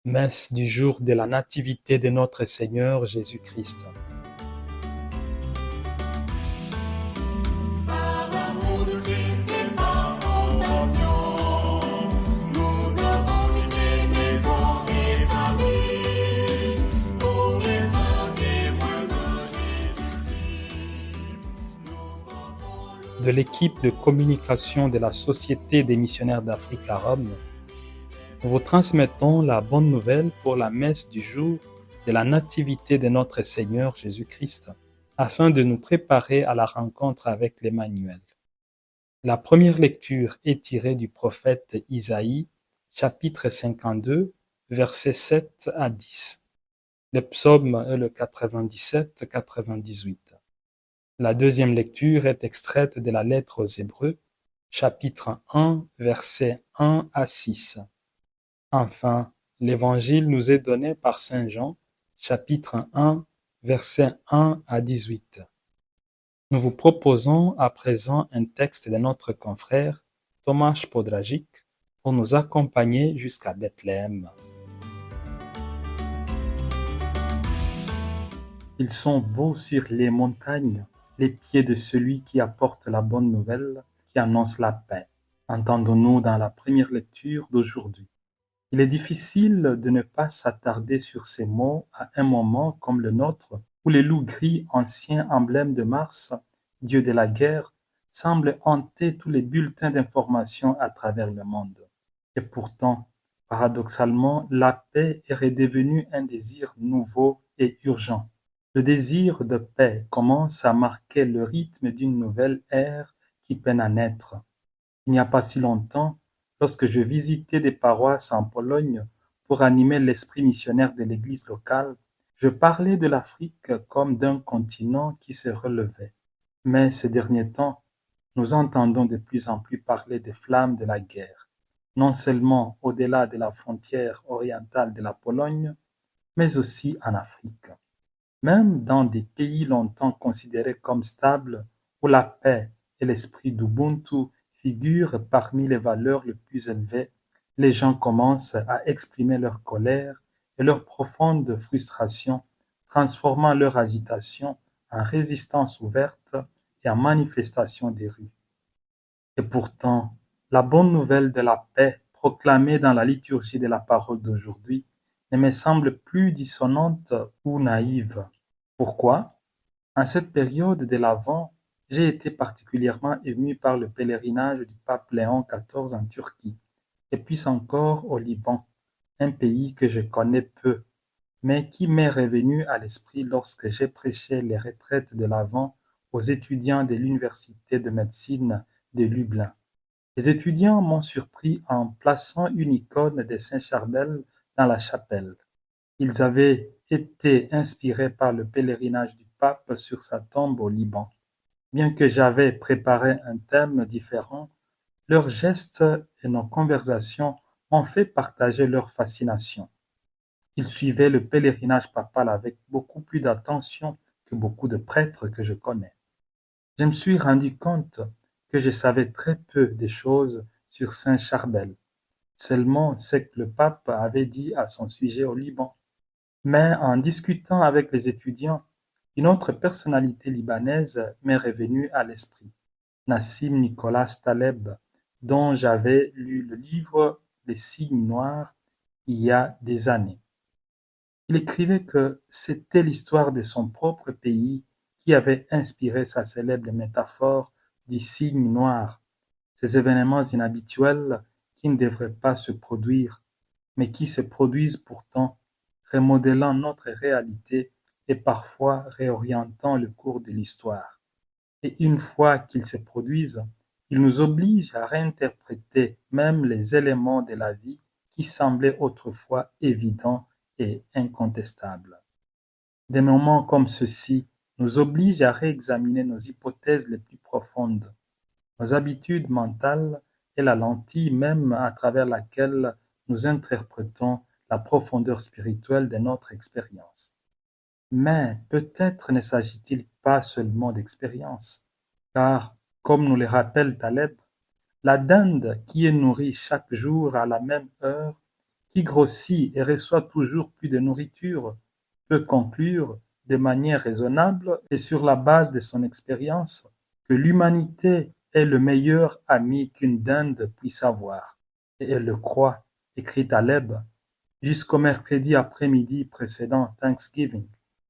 Messe du jour de la Nativité de notre Seigneur Jésus-Christ. Par amour de Christ et par compassion, nous avons quitté maison et famille pour être témoins de Jésus-Christ. Nous portons De l'équipe de communication de la Société des missionnaires d'Afrique à Rome, nous vous transmettons la bonne nouvelle pour la messe du jour de la Nativité de notre Seigneur Jésus-Christ, afin de nous préparer à la rencontre avec l'Emmanuel. La première lecture est tirée du prophète Isaïe, chapitre 52, versets 7 à 10. Le psaume est le 97-98. La deuxième lecture est extraite de la lettre aux Hébreux, chapitre 1, versets 1 à 6. Enfin, l'Évangile nous est donné par Saint Jean, chapitre 1, versets 1 à 18. Nous vous proposons à présent un texte de notre confrère Tomasz Podrazik pour nous accompagner jusqu'à Bethléem. Ils sont beaux sur les montagnes, les pieds de celui qui apporte la bonne nouvelle, qui annonce la paix. Entendons-nous dans la première lecture d'aujourd'hui. Il est difficile de ne pas s'attarder sur ces mots à un moment comme le nôtre, où les loups gris, ancien emblème de Mars, dieu de la guerre, semblent hanter tous les bulletins d'information à travers le monde. Et pourtant, paradoxalement, la paix est redevenue un désir nouveau et urgent. Le désir de paix commence à marquer le rythme d'une nouvelle ère qui peine à naître. Il n'y a pas si longtemps, lorsque je visitais des paroisses en Pologne pour animer l'esprit missionnaire de l'église locale, je parlais de l'Afrique comme d'un continent qui se relevait. Mais ces derniers temps, nous entendons de plus en plus parler des flammes de la guerre, non seulement au-delà de la frontière orientale de la Pologne, mais aussi en Afrique. Même dans des pays longtemps considérés comme stables, où la paix et l'esprit d'Ubuntu figurent parmi les valeurs les plus élevées, les gens commencent à exprimer leur colère et leur profonde frustration, transformant leur agitation en résistance ouverte et en manifestation des rues. Et pourtant, la bonne nouvelle de la paix proclamée dans la liturgie de la parole d'aujourd'hui ne me semble plus dissonante ou naïve. Pourquoi? En cette période de l'Avent, j'ai été particulièrement ému par le pèlerinage du pape Léon XIV en Turquie, et puis encore au Liban, un pays que je connais peu, mais qui m'est revenu à l'esprit lorsque j'ai prêché les retraites de l'Avent aux étudiants de l'université de médecine de Lublin. Les étudiants m'ont surpris en plaçant une icône de Saint Charbel dans la chapelle. Ils avaient été inspirés par le pèlerinage du pape sur sa tombe au Liban. Bien que j'avais préparé un thème différent, leurs gestes et nos conversations m'ont fait partager leur fascination. Ils suivaient le pèlerinage papal avec beaucoup plus d'attention que beaucoup de prêtres que je connais. Je me suis rendu compte que je savais très peu des choses sur Saint Charbel, seulement ce que le pape avait dit à son sujet au Liban. Mais en discutant avec les étudiants, une autre personnalité libanaise m'est revenue à l'esprit, Nassim Nicolas Taleb, dont j'avais lu le livre Les signes noirs il y a des années. Il écrivait que c'était l'histoire de son propre pays qui avait inspiré sa célèbre métaphore du signe noir, ces événements inhabituels qui ne devraient pas se produire, mais qui se produisent pourtant, remodelant notre réalité et parfois réorientant le cours de l'histoire. Et une fois qu'ils se produisent, ils nous obligent à réinterpréter même les éléments de la vie qui semblaient autrefois évidents et incontestables. Des moments comme ceux-ci nous obligent à réexaminer nos hypothèses les plus profondes, nos habitudes mentales et la lentille même à travers laquelle nous interprétons la profondeur spirituelle de notre expérience. Mais peut-être ne s'agit-il pas seulement d'expérience, car, comme nous le rappelle Taleb, la dinde qui est nourrie chaque jour à la même heure qui grossit et reçoit toujours plus de nourriture, peut conclure de manière raisonnable et sur la base de son expérience que l'humanité est le meilleur ami qu'une dinde puisse avoir. Et elle le croit, écrit Taleb, jusqu'au mercredi après-midi précédent Thanksgiving.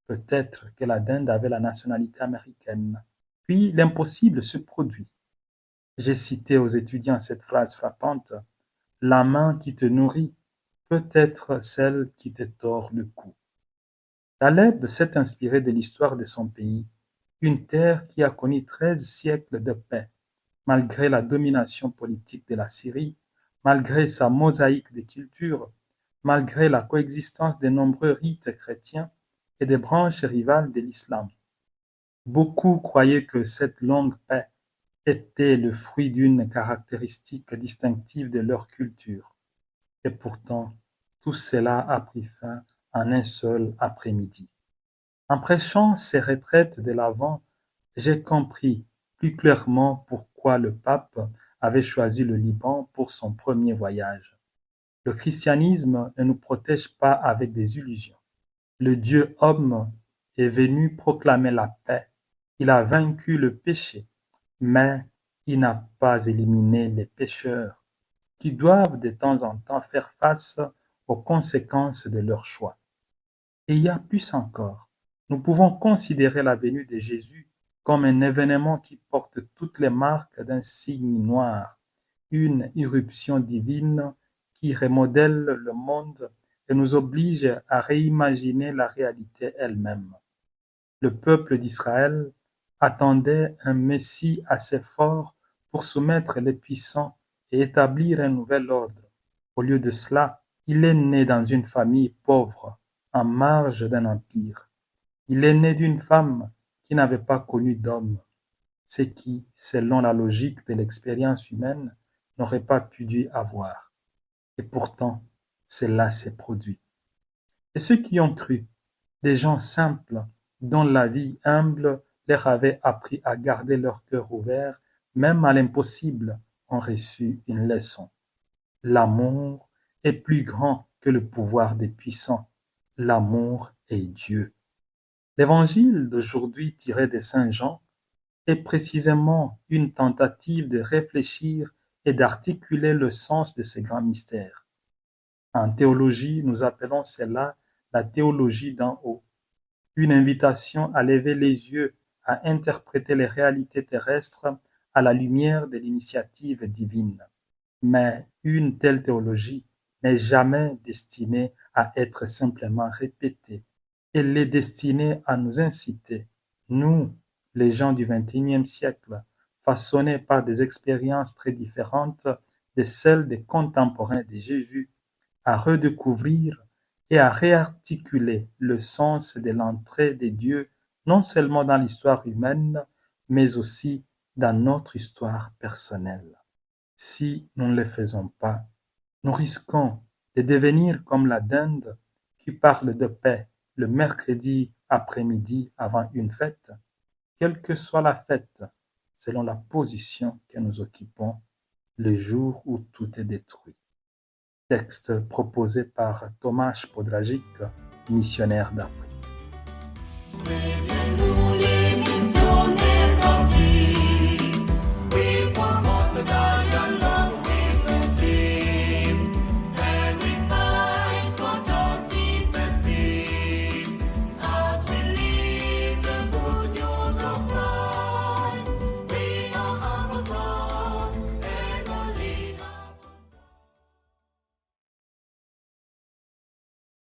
Peut-être que la dinde avait la nationalité américaine. Puis l'impossible se produit. J'ai cité aux étudiants cette phrase frappante: la main qui te nourrit peut être celle qui te tord le cou. Taleb s'est inspiré de l'histoire de son pays, une terre qui a connu 13 siècles de paix, malgré la domination politique de la Syrie, malgré sa mosaïque de cultures, malgré la coexistence de nombreux rites chrétiens et des branches rivales de l'islam. Beaucoup croyaient que cette longue paix était le fruit d'une caractéristique distinctive de leur culture. Et pourtant, tout cela a pris fin en un seul après-midi. En prêchant ces retraites de l'Avent, j'ai compris plus clairement pourquoi le pape avait choisi le Liban pour son premier voyage. Le christianisme ne nous protège pas avec des illusions. Le Dieu homme est venu proclamer la paix. Il a vaincu le péché, mais il n'a pas éliminé les pécheurs qui doivent de temps en temps faire face aux conséquences de leurs choix. Et il y a plus encore. Nous pouvons considérer la venue de Jésus comme un événement qui porte toutes les marques d'un signe noir, une irruption divine qui remodèle le monde et nous oblige à réimaginer la réalité elle-même. Le peuple d'Israël attendait un Messie assez fort pour soumettre les puissants et établir un nouvel ordre. Au lieu de cela, il est né dans une famille pauvre, en marge d'un empire. Il est né d'une femme qui n'avait pas connu d'homme, ce qui, selon la logique de l'expérience humaine, n'aurait pas pu dû avoir. Et pourtant, cela s'est produit. Et ceux qui ont cru, des gens simples, dont la vie humble leur avait appris à garder leur cœur ouvert, même à l'impossible, ont reçu une leçon. L'amour est plus grand que le pouvoir des puissants. L'amour est Dieu. L'évangile d'aujourd'hui tiré de Saint Jean est précisément une tentative de réfléchir et d'articuler le sens de ces grands mystères. En théologie, nous appelons cela la théologie d'en haut, une invitation à lever les yeux, à interpréter les réalités terrestres à la lumière de l'initiative divine. Mais une telle théologie n'est jamais destinée à être simplement répétée. Elle est destinée à nous inciter, nous, les gens du XXIe siècle, façonnés par des expériences très différentes de celles des contemporains de Jésus, à redécouvrir et à réarticuler le sens de l'entrée de Dieu non seulement dans l'histoire humaine, mais aussi dans notre histoire personnelle. Si nous ne le faisons pas, nous risquons de devenir comme la dinde qui parle de paix le mercredi après-midi avant une fête, quelle que soit la fête, selon la position que nous occupons, le jour où tout est détruit. Texte proposé par Tomasz Podrazik, missionnaire d'Afrique. C'est bien nous